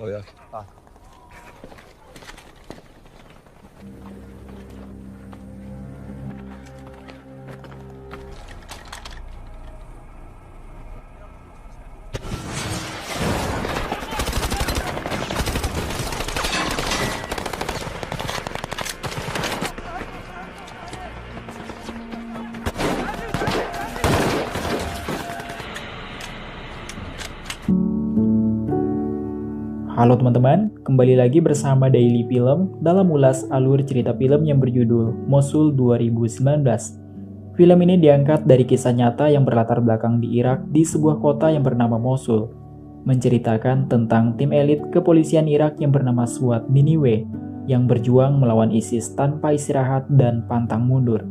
Oh ya. Ah. Halo teman-teman, kembali lagi bersama Daily Film dalam ulas alur cerita film yang berjudul Mosul 2019. Film ini diangkat dari kisah nyata yang berlatar belakang di Irak di sebuah kota yang bernama Mosul, menceritakan tentang tim elit kepolisian Irak yang bernama SWAT Niniwe yang berjuang melawan ISIS tanpa istirahat dan pantang mundur.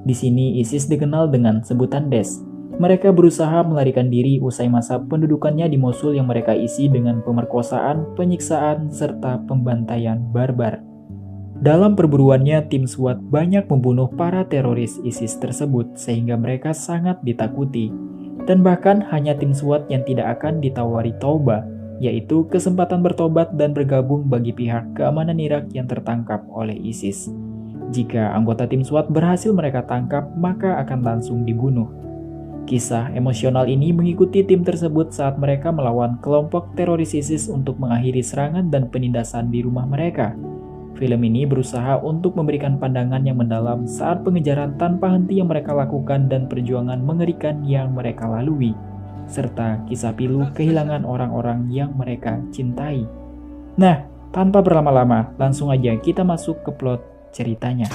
Di sini ISIS dikenal dengan sebutan DES. Mereka berusaha melarikan diri usai masa pendudukannya di Mosul yang mereka isi dengan pemerkosaan, penyiksaan, serta pembantaian barbar. Dalam perburuannya, tim SWAT banyak membunuh para teroris ISIS tersebut sehingga mereka sangat ditakuti. Dan bahkan hanya tim SWAT yang tidak akan ditawari taubat, yaitu kesempatan bertobat dan bergabung bagi pihak keamanan Irak yang tertangkap oleh ISIS. Jika anggota tim SWAT berhasil mereka tangkap, maka akan langsung dibunuh. Kisah emosional ini mengikuti tim tersebut saat mereka melawan kelompok teroris ISIS untuk mengakhiri serangan dan penindasan di rumah mereka. Film ini berusaha untuk memberikan pandangan yang mendalam saat pengejaran tanpa henti yang mereka lakukan dan perjuangan mengerikan yang mereka lalui, serta kisah pilu kehilangan orang-orang yang mereka cintai. Nah, tanpa berlama-lama, langsung aja kita masuk ke plot ceritanya.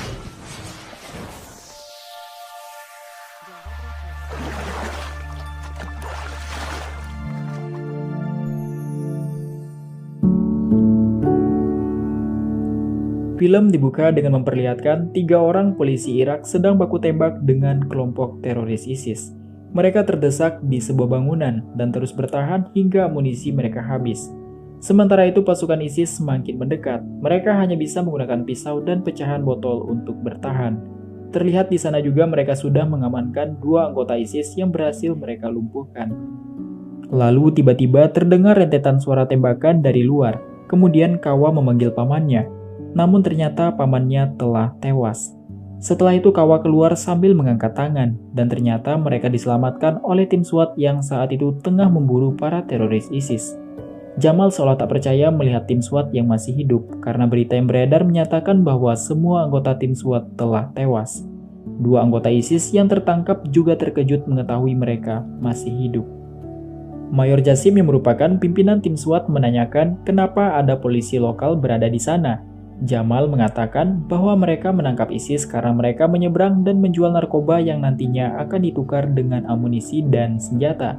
Film dibuka dengan memperlihatkan 3 orang polisi Irak sedang baku tembak dengan kelompok teroris ISIS. Mereka terdesak di sebuah bangunan dan terus bertahan hingga amunisi mereka habis. Sementara itu pasukan ISIS semakin mendekat. Mereka hanya bisa menggunakan pisau dan pecahan botol untuk bertahan. Terlihat di sana juga mereka sudah mengamankan 2 anggota ISIS yang berhasil mereka lumpuhkan. Lalu tiba-tiba terdengar rentetan suara tembakan dari luar. Kemudian Kawa memanggil pamannya. Namun ternyata pamannya telah tewas. Setelah itu Kawa keluar sambil mengangkat tangan, dan ternyata mereka diselamatkan oleh tim SWAT yang saat itu tengah memburu para teroris ISIS. Jamal seolah tak percaya melihat tim SWAT yang masih hidup, karena berita yang beredar menyatakan bahwa semua anggota tim SWAT telah tewas. 2 anggota ISIS yang tertangkap juga terkejut mengetahui mereka masih hidup. Mayor Jasim yang merupakan pimpinan tim SWAT menanyakan kenapa ada polisi lokal berada di sana. Jamal mengatakan bahwa mereka menangkap ISIS karena mereka menyeberang dan menjual narkoba yang nantinya akan ditukar dengan amunisi dan senjata.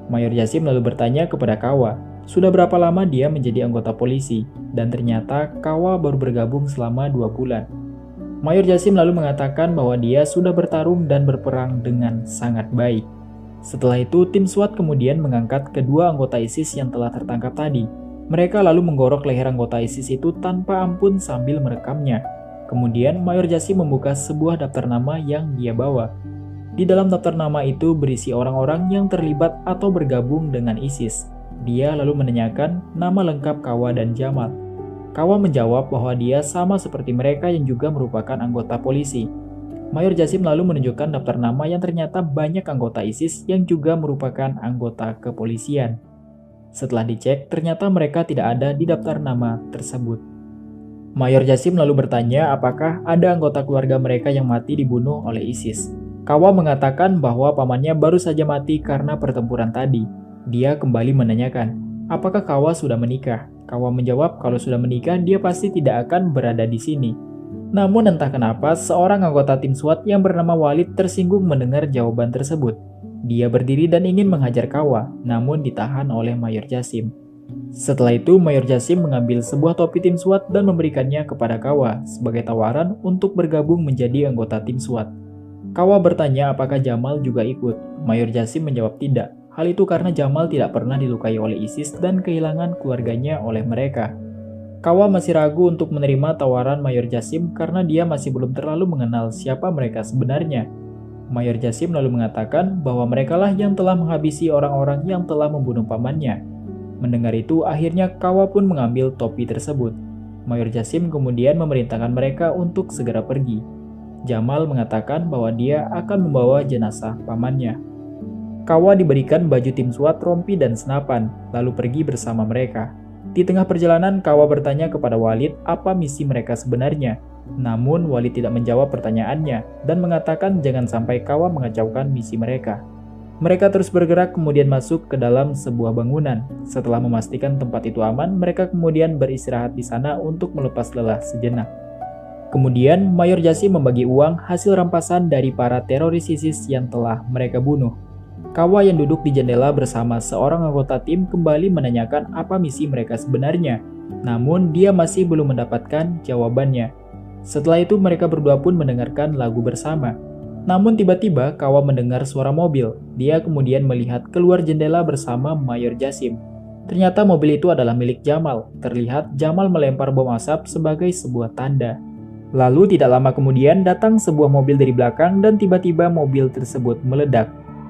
Mayor Jasim lalu bertanya kepada Kawa, sudah berapa lama dia menjadi anggota polisi, dan ternyata Kawa baru bergabung selama 2 bulan. Mayor Jasim lalu mengatakan bahwa dia sudah bertarung dan berperang dengan sangat baik. Setelah itu, tim SWAT kemudian mengangkat kedua anggota ISIS yang telah tertangkap tadi. Mereka lalu menggorok leher anggota ISIS itu tanpa ampun sambil merekamnya. Kemudian Mayor Jasim membuka sebuah daftar nama yang dia bawa. Di dalam daftar nama itu berisi orang-orang yang terlibat atau bergabung dengan ISIS. Dia lalu menanyakan nama lengkap Kawa dan Jamal. Kawa menjawab bahwa dia sama seperti mereka yang juga merupakan anggota polisi. Mayor Jasim lalu menunjukkan daftar nama yang ternyata banyak anggota ISIS yang juga merupakan anggota kepolisian. Setelah dicek, ternyata mereka tidak ada di daftar nama tersebut. Mayor Jasim lalu bertanya apakah ada anggota keluarga mereka yang mati dibunuh oleh ISIS. Kawa mengatakan bahwa pamannya baru saja mati karena pertempuran tadi. Dia kembali menanyakan, apakah Kawa sudah menikah? Kawa menjawab kalau sudah menikah dia pasti tidak akan berada di sini. Namun entah kenapa seorang anggota tim SWAT yang bernama Walid tersinggung mendengar jawaban tersebut. Dia berdiri dan ingin menghajar Kawa, namun ditahan oleh Mayor Jasim. Setelah itu, Mayor Jasim mengambil sebuah topi tim SWAT dan memberikannya kepada Kawa sebagai tawaran untuk bergabung menjadi anggota tim SWAT. Kawa bertanya apakah Jamal juga ikut. Mayor Jasim menjawab tidak. Hal itu karena Jamal tidak pernah dilukai oleh ISIS dan kehilangan keluarganya oleh mereka. Kawa masih ragu untuk menerima tawaran Mayor Jasim karena dia masih belum terlalu mengenal siapa mereka sebenarnya. Mayor Jasim lalu mengatakan bahwa merekalah yang telah menghabisi orang-orang yang telah membunuh pamannya. Mendengar itu, akhirnya Kawa pun mengambil topi tersebut. Mayor Jasim kemudian memerintahkan mereka untuk segera pergi. Jamal mengatakan bahwa dia akan membawa jenazah pamannya. Kawa diberikan baju tim SWAT, rompi, dan senapan, lalu pergi bersama mereka. Di tengah perjalanan, Kawa bertanya kepada Walid apa misi mereka sebenarnya. Namun, Walid tidak menjawab pertanyaannya dan mengatakan jangan sampai Kawa mengacaukan misi mereka. Mereka terus bergerak kemudian masuk ke dalam sebuah bangunan. Setelah memastikan tempat itu aman, mereka kemudian beristirahat di sana untuk melepas lelah sejenak. Kemudian, Mayor Jasim membagi uang hasil rampasan dari para teroris ISIS yang telah mereka bunuh. Kawa yang duduk di jendela bersama seorang anggota tim kembali menanyakan apa misi mereka sebenarnya. Namun, dia masih belum mendapatkan jawabannya. Setelah itu, mereka berdua pun mendengarkan lagu bersama. Namun tiba-tiba Kawa mendengar suara mobil. Dia kemudian melihat keluar jendela bersama Mayor Jasim. Ternyata mobil itu adalah milik Jamal. Terlihat Jamal melempar bom asap sebagai sebuah tanda. Lalu tidak lama kemudian datang sebuah mobil dari belakang dan tiba-tiba mobil tersebut meledak.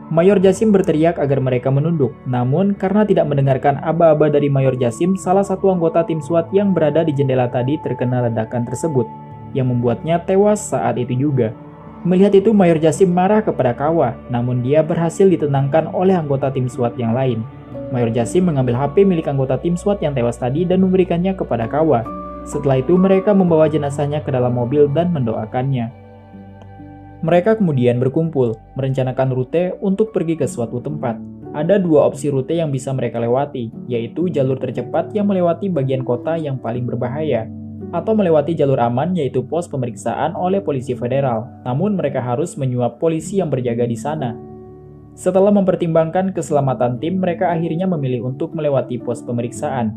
Mayor Jasim berteriak agar mereka menunduk. Namun karena tidak mendengarkan aba-aba dari Mayor Jasim, salah satu anggota tim SWAT yang berada di jendela tadi terkena ledakan tersebut, yang membuatnya tewas saat itu juga. Melihat itu, Mayor Jasim marah kepada Kawa, namun dia berhasil ditenangkan oleh anggota tim SWAT yang lain. Mayor Jasim mengambil HP milik anggota tim SWAT yang tewas tadi dan memberikannya kepada Kawa. Setelah itu, mereka membawa jenazahnya ke dalam mobil dan mendoakannya. Mereka kemudian berkumpul, merencanakan rute untuk pergi ke suatu tempat. Ada dua opsi rute yang bisa mereka lewati, yaitu jalur tercepat yang melewati bagian kota yang paling berbahaya, atau melewati jalur aman yaitu pos pemeriksaan oleh polisi federal. Namun mereka harus menyuap polisi yang berjaga di sana. Setelah mempertimbangkan keselamatan tim, mereka akhirnya memilih untuk melewati pos pemeriksaan.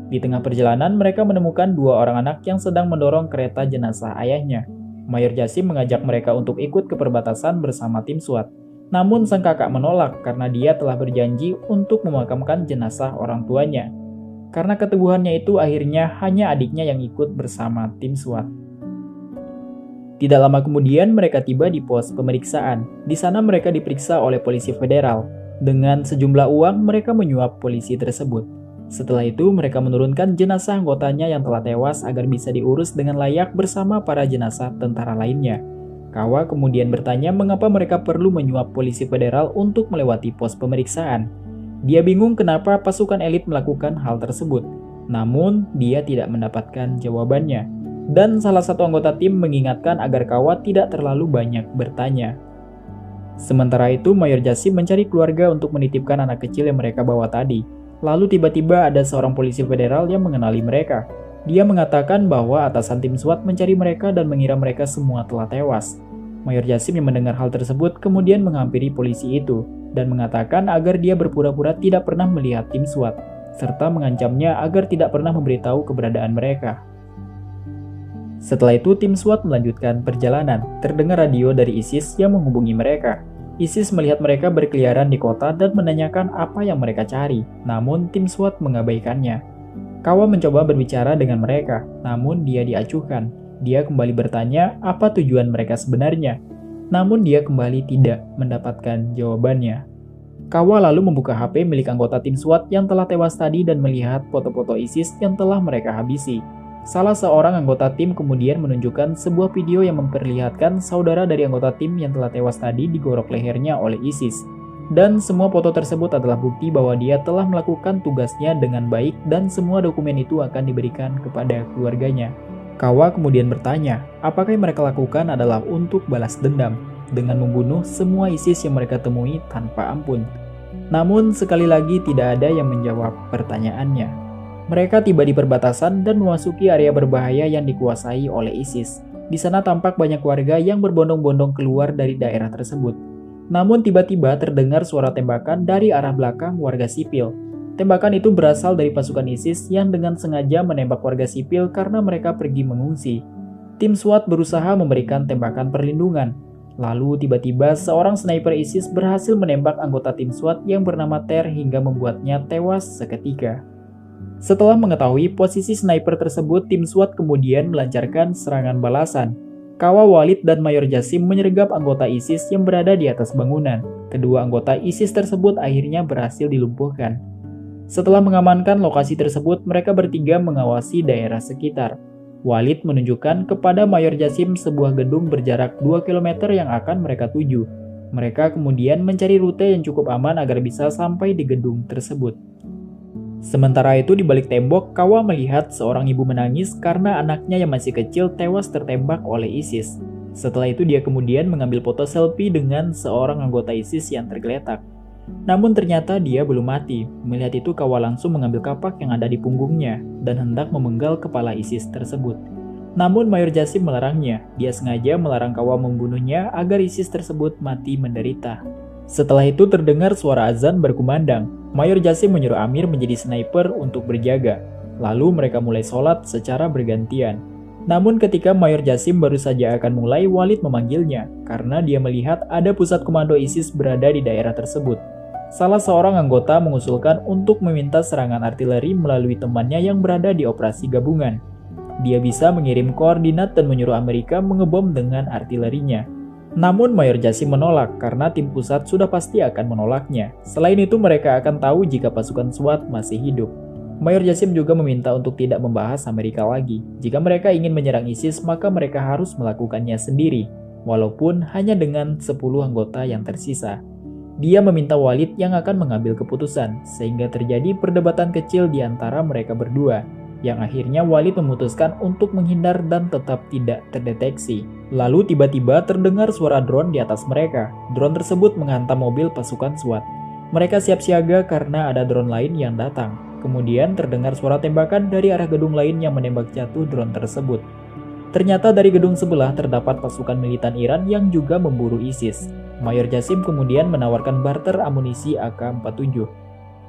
Di tengah perjalanan, mereka menemukan dua orang anak yang sedang mendorong kereta jenazah ayahnya. Mayor Jasim mengajak mereka untuk ikut ke perbatasan bersama tim SWAT. Namun sang kakak menolak karena dia telah berjanji untuk memakamkan jenazah orang tuanya. Karena keteguhannya itu, akhirnya hanya adiknya yang ikut bersama tim SWAT. Tidak lama kemudian mereka tiba di pos pemeriksaan. Di sana mereka diperiksa oleh polisi federal. Dengan sejumlah uang mereka menyuap polisi tersebut. Setelah itu mereka menurunkan jenazah anggotanya yang telah tewas agar bisa diurus dengan layak bersama para jenazah tentara lainnya. Kawa kemudian bertanya mengapa mereka perlu menyuap polisi federal untuk melewati pos pemeriksaan. Dia bingung kenapa pasukan elit melakukan hal tersebut, namun dia tidak mendapatkan jawabannya. Dan salah satu anggota tim mengingatkan agar Kawa tidak terlalu banyak bertanya. Sementara itu, Mayor Jasim mencari keluarga untuk menitipkan anak kecil yang mereka bawa tadi. Lalu tiba-tiba ada seorang polisi federal yang mengenali mereka. Dia mengatakan bahwa atasan tim SWAT mencari mereka dan mengira mereka semua telah tewas. Mayor Jasim yang mendengar hal tersebut kemudian menghampiri polisi itu dan mengatakan agar dia berpura-pura tidak pernah melihat tim SWAT, serta mengancamnya agar tidak pernah memberitahu keberadaan mereka. Setelah itu, tim SWAT melanjutkan perjalanan. Terdengar radio dari ISIS yang menghubungi mereka. ISIS melihat mereka berkeliaran di kota dan menanyakan apa yang mereka cari, namun tim SWAT mengabaikannya. Kawa mencoba berbicara dengan mereka, namun dia diacuhkan. Dia kembali bertanya apa tujuan mereka sebenarnya, namun dia kembali tidak mendapatkan jawabannya. Kawa lalu membuka HP milik anggota tim SWAT yang telah tewas tadi dan melihat foto-foto ISIS yang telah mereka habisi. Salah seorang anggota tim kemudian menunjukkan sebuah video yang memperlihatkan saudara dari anggota tim yang telah tewas tadi digorok lehernya oleh ISIS. Dan semua foto tersebut adalah bukti bahwa dia telah melakukan tugasnya dengan baik dan semua dokumen itu akan diberikan kepada keluarganya. Kawa kemudian bertanya, apakah yang mereka lakukan adalah untuk balas dendam dengan membunuh semua ISIS yang mereka temui tanpa ampun. Namun sekali lagi tidak ada yang menjawab pertanyaannya. Mereka tiba di perbatasan dan memasuki area berbahaya yang dikuasai oleh ISIS. Di sana tampak banyak warga yang berbondong-bondong keluar dari daerah tersebut. Namun tiba-tiba terdengar suara tembakan dari arah belakang warga sipil. Tembakan itu berasal dari pasukan ISIS yang dengan sengaja menembak warga sipil karena mereka pergi mengungsi. Tim SWAT berusaha memberikan tembakan perlindungan. Lalu tiba-tiba seorang sniper ISIS berhasil menembak anggota tim SWAT yang bernama Ter hingga membuatnya tewas seketika. Setelah mengetahui posisi sniper tersebut, tim SWAT kemudian melancarkan serangan balasan. Kawa, Walid, dan Mayor Jasim menyergap anggota ISIS yang berada di atas bangunan. Kedua anggota ISIS tersebut akhirnya berhasil dilumpuhkan. Setelah mengamankan lokasi tersebut, mereka bertiga mengawasi daerah sekitar. Walid menunjukkan kepada Mayor Jasim sebuah gedung berjarak 2 km yang akan mereka tuju. Mereka kemudian mencari rute yang cukup aman agar bisa sampai di gedung tersebut. Sementara itu di balik tembok, Kawa melihat seorang ibu menangis karena anaknya yang masih kecil tewas tertembak oleh ISIS. Setelah itu dia kemudian mengambil foto selfie dengan seorang anggota ISIS yang tergeletak. Namun ternyata dia belum mati. Melihat itu Kawa langsung mengambil kapak yang ada di punggungnya dan hendak memenggal kepala ISIS tersebut. Namun Mayor Jasim melarangnya. Dia sengaja melarang Kawa membunuhnya agar ISIS tersebut mati menderita. Setelah itu terdengar suara azan berkumandang. Mayor Jasim menyuruh Amir menjadi sniper untuk berjaga. Lalu mereka mulai sholat secara bergantian. Namun ketika Mayor Jasim baru saja akan mulai, Walid memanggilnya karena dia melihat ada pusat komando ISIS berada di daerah tersebut. Salah seorang anggota mengusulkan untuk meminta serangan artileri melalui temannya yang berada di operasi gabungan. Dia bisa mengirim koordinat dan menyuruh Amerika mengebom dengan artilerinya. Namun Mayor Jasim menolak karena tim pusat sudah pasti akan menolaknya. Selain itu mereka akan tahu jika pasukan SWAT masih hidup. Mayor Jasim juga meminta untuk tidak membahas Amerika lagi. Jika mereka ingin menyerang ISIS maka mereka harus melakukannya sendiri, walaupun hanya dengan 10 anggota yang tersisa. Dia meminta Walid yang akan mengambil keputusan, sehingga terjadi perdebatan kecil di antara mereka berdua, yang akhirnya Walid memutuskan untuk menghindar dan tetap tidak terdeteksi. Lalu tiba-tiba terdengar suara drone di atas mereka. Drone tersebut menghantam mobil pasukan SWAT. Mereka siap siaga karena ada drone lain yang datang. Kemudian terdengar suara tembakan dari arah gedung lain yang menembak jatuh drone tersebut. Ternyata dari gedung sebelah terdapat pasukan militan Iran yang juga memburu ISIS. Mayor Jasim kemudian menawarkan barter amunisi AK-47.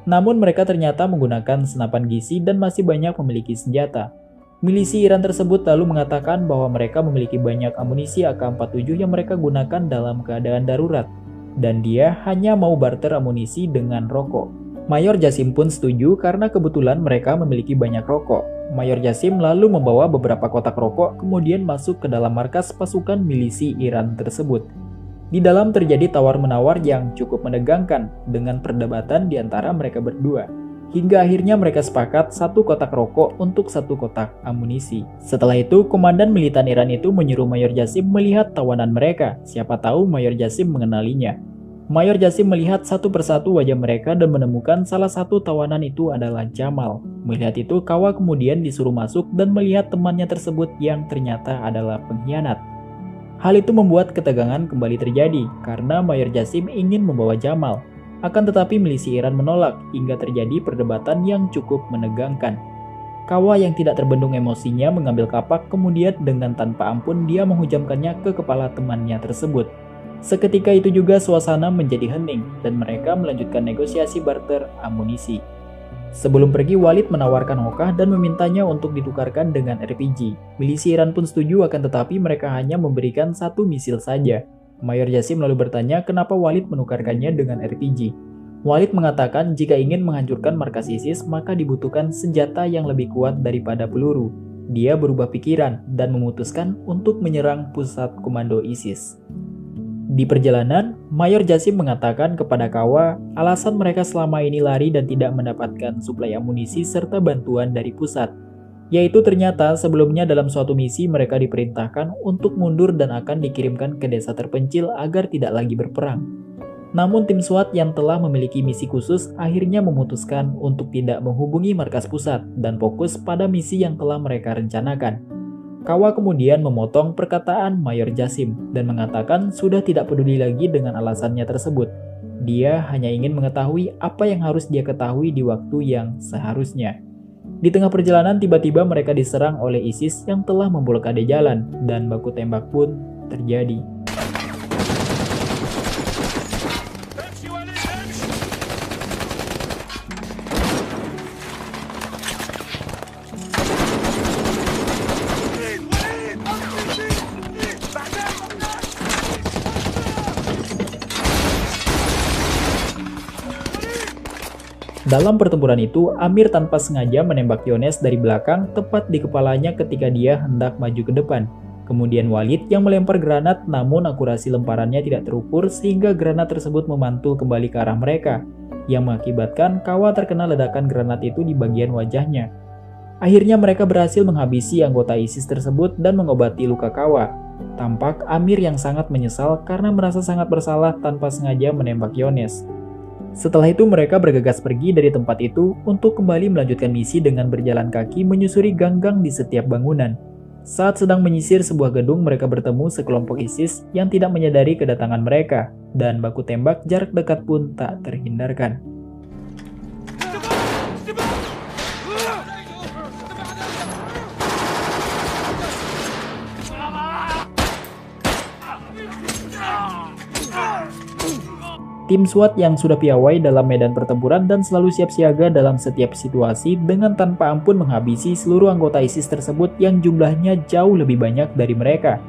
Namun mereka ternyata menggunakan senapan gizi dan masih banyak memiliki senjata. Milisi Iran tersebut lalu mengatakan bahwa mereka memiliki banyak amunisi AK-47 yang mereka gunakan dalam keadaan darurat. Dan dia hanya mau barter amunisi dengan rokok. Mayor Jasim pun setuju karena kebetulan mereka memiliki banyak rokok. Mayor Jasim lalu membawa beberapa kotak rokok kemudian masuk ke dalam markas pasukan milisi Iran tersebut. Di dalam terjadi tawar-menawar yang cukup menegangkan dengan perdebatan di antara mereka berdua. Hingga akhirnya mereka sepakat satu kotak rokok untuk satu kotak amunisi. Setelah itu, komandan militan Iran itu menyuruh Mayor Jasim melihat tawanan mereka. Siapa tahu Mayor Jasim mengenalinya. Mayor Jasim melihat satu persatu wajah mereka dan menemukan salah satu tawanan itu adalah Jamal. Melihat itu, Kawa kemudian disuruh masuk dan melihat temannya tersebut yang ternyata adalah pengkhianat. Hal itu membuat ketegangan kembali terjadi karena Mayor Jasim ingin membawa Jamal. Akan tetapi milisi Iran menolak hingga terjadi perdebatan yang cukup menegangkan. Kawa yang tidak terbendung emosinya mengambil kapak kemudian dengan tanpa ampun dia menghujamkannya ke kepala temannya tersebut. Seketika itu juga suasana menjadi hening dan mereka melanjutkan negosiasi barter amunisi. Sebelum pergi, Walid menawarkan Hokah dan memintanya untuk ditukarkan dengan RPG. Milisi Iran pun setuju akan tetapi mereka hanya memberikan satu misil saja. Mayor Jasim lalu bertanya kenapa Walid menukarkannya dengan RPG. Walid mengatakan jika ingin menghancurkan markas ISIS maka dibutuhkan senjata yang lebih kuat daripada peluru. Dia berubah pikiran dan memutuskan untuk menyerang pusat komando ISIS. Di perjalanan, Mayor Jasim mengatakan kepada Kawa alasan mereka selama ini lari dan tidak mendapatkan suplai amunisi serta bantuan dari pusat. Yaitu ternyata sebelumnya dalam suatu misi mereka diperintahkan untuk mundur dan akan dikirimkan ke desa terpencil agar tidak lagi berperang. Namun tim SWAT yang telah memiliki misi khusus akhirnya memutuskan untuk tidak menghubungi markas pusat dan fokus pada misi yang telah mereka rencanakan. Kawa kemudian memotong perkataan Mayor Jasim dan mengatakan sudah tidak peduli lagi dengan alasannya tersebut. Dia hanya ingin mengetahui apa yang harus dia ketahui di waktu yang seharusnya. Di tengah perjalanan tiba-tiba mereka diserang oleh ISIS yang telah memblokade jalan dan baku tembak pun terjadi. Dalam pertempuran itu, Amir tanpa sengaja menembak Yones dari belakang tepat di kepalanya ketika dia hendak maju ke depan. Kemudian Walid yang melempar granat, namun akurasi lemparannya tidak terukur sehingga granat tersebut memantul kembali ke arah mereka, yang mengakibatkan Kawa terkena ledakan granat itu di bagian wajahnya. Akhirnya mereka berhasil menghabisi anggota ISIS tersebut dan mengobati luka Kawa. Tampak Amir yang sangat menyesal karena merasa sangat bersalah tanpa sengaja menembak Yones. Setelah itu mereka bergegas pergi dari tempat itu untuk kembali melanjutkan misi dengan berjalan kaki menyusuri gang-gang di setiap bangunan. Saat sedang menyisir sebuah gedung, mereka bertemu sekelompok ISIS yang tidak menyadari kedatangan mereka, dan baku tembak jarak dekat pun tak terhindarkan. Tim SWAT yang sudah piawai dalam medan pertempuran dan selalu siap siaga dalam setiap situasi dengan tanpa ampun menghabisi seluruh anggota ISIS tersebut yang jumlahnya jauh lebih banyak dari mereka.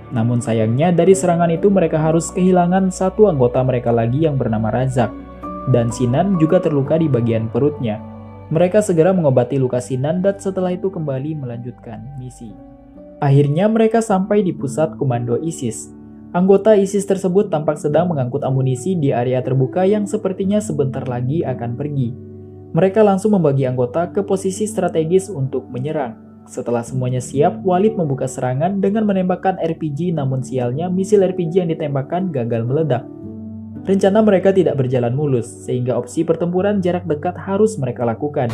Namun sayangnya dari serangan itu mereka harus kehilangan satu anggota mereka lagi yang bernama Razak. Dan Sinan juga terluka di bagian perutnya. Mereka segera mengobati luka Sinan dan setelah itu kembali melanjutkan misi. Akhirnya mereka sampai di pusat komando ISIS. Anggota ISIS tersebut tampak sedang mengangkut amunisi di area terbuka yang sepertinya sebentar lagi akan pergi. Mereka langsung membagi anggota ke posisi strategis untuk menyerang. Setelah semuanya siap, Walid membuka serangan dengan menembakkan RPG, namun sialnya misil RPG yang ditembakkan gagal meledak. Rencana mereka tidak berjalan mulus, sehingga opsi pertempuran jarak dekat harus mereka lakukan.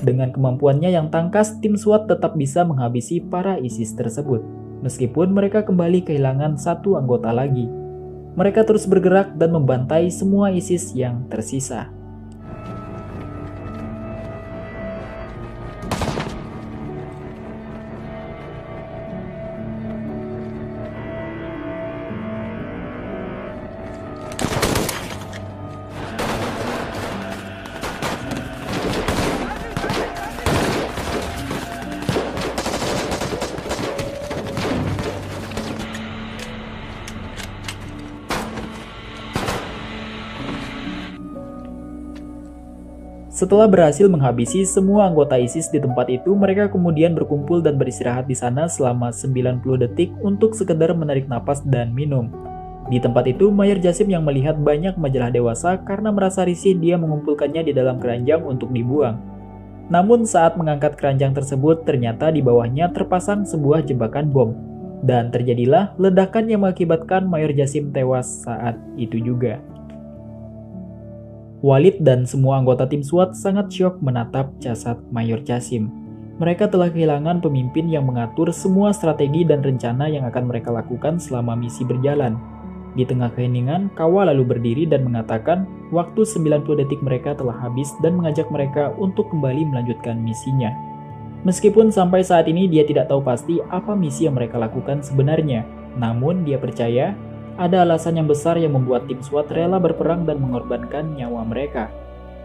Dengan kemampuannya yang tangkas, tim SWAT tetap bisa menghabisi para ISIS tersebut, meskipun mereka kembali kehilangan satu anggota lagi. Mereka terus bergerak dan membantai semua ISIS yang tersisa. Setelah berhasil menghabisi semua anggota ISIS di tempat itu, mereka kemudian berkumpul dan beristirahat di sana selama 90 detik untuk sekedar menarik napas dan minum. Di tempat itu, Mayor Jasim yang melihat banyak majalah dewasa karena merasa risih dia mengumpulkannya di dalam keranjang untuk dibuang. Namun saat mengangkat keranjang tersebut, ternyata di bawahnya terpasang sebuah jebakan bom. Dan terjadilah ledakan yang mengakibatkan Mayor Jasim tewas saat itu juga. Walid dan semua anggota tim SWAT sangat syok menatap jasad Mayor Jasim. Mereka telah kehilangan pemimpin yang mengatur semua strategi dan rencana yang akan mereka lakukan selama misi berjalan. Di tengah keheningan, Kawa lalu berdiri dan mengatakan waktu 90 detik mereka telah habis dan mengajak mereka untuk kembali melanjutkan misinya. Meskipun sampai saat ini dia tidak tahu pasti apa misi yang mereka lakukan sebenarnya, namun dia percaya ada alasan yang besar yang membuat tim SWAT rela berperang dan mengorbankan nyawa mereka.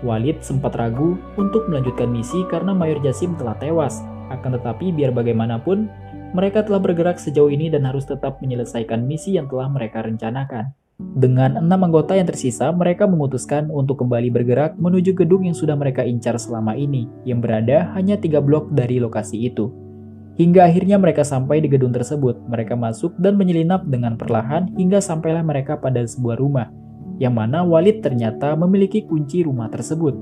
Walid sempat ragu untuk melanjutkan misi karena Mayor Jasim telah tewas. Akan tetapi biar bagaimanapun, mereka telah bergerak sejauh ini dan harus tetap menyelesaikan misi yang telah mereka rencanakan. Dengan 6 anggota yang tersisa, mereka memutuskan untuk kembali bergerak menuju gedung yang sudah mereka incar selama ini, yang berada hanya 3 blok dari lokasi itu. Hingga akhirnya mereka sampai di gedung tersebut. Mereka masuk dan menyelinap dengan perlahan hingga sampailah mereka pada sebuah rumah, yang mana Walid ternyata memiliki kunci rumah tersebut.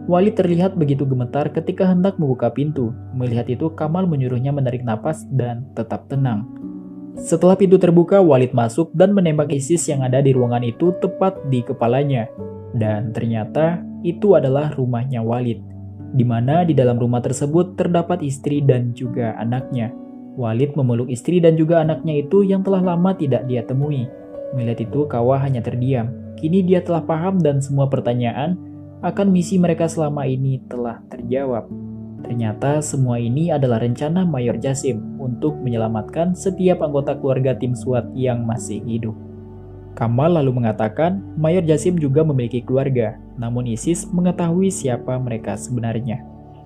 Walid terlihat begitu gemetar ketika hendak membuka pintu. Melihat itu, Kamal menyuruhnya menarik napas dan tetap tenang. Setelah pintu terbuka, Walid masuk dan menembak ISIS yang ada di ruangan itu tepat di kepalanya. Dan ternyata itu adalah rumahnya Walid, di mana di dalam rumah tersebut terdapat istri dan juga anaknya. Walid memeluk istri dan juga anaknya itu yang telah lama tidak dia temui. Melihat itu, Kawa hanya terdiam. Kini dia telah paham dan semua pertanyaan akan misi mereka selama ini telah terjawab. Ternyata semua ini adalah rencana Mayor Jasim untuk menyelamatkan setiap anggota keluarga tim SWAT yang masih hidup. Kamal lalu mengatakan Mayor Jasim juga memiliki keluarga, namun ISIS mengetahui siapa mereka sebenarnya.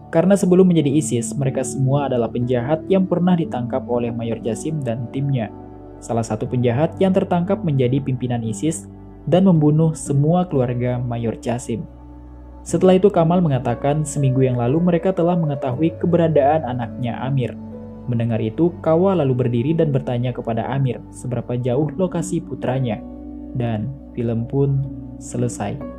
Karena sebelum menjadi ISIS, mereka semua adalah penjahat yang pernah ditangkap oleh Mayor Jasim dan timnya. Salah satu penjahat yang tertangkap menjadi pimpinan ISIS dan membunuh semua keluarga Mayor Jasim. Setelah itu Kamal mengatakan seminggu yang lalu mereka telah mengetahui keberadaan anaknya Amir. Mendengar itu, Kawa lalu berdiri dan bertanya kepada Amir seberapa jauh lokasi putranya. Dan film pun selesai.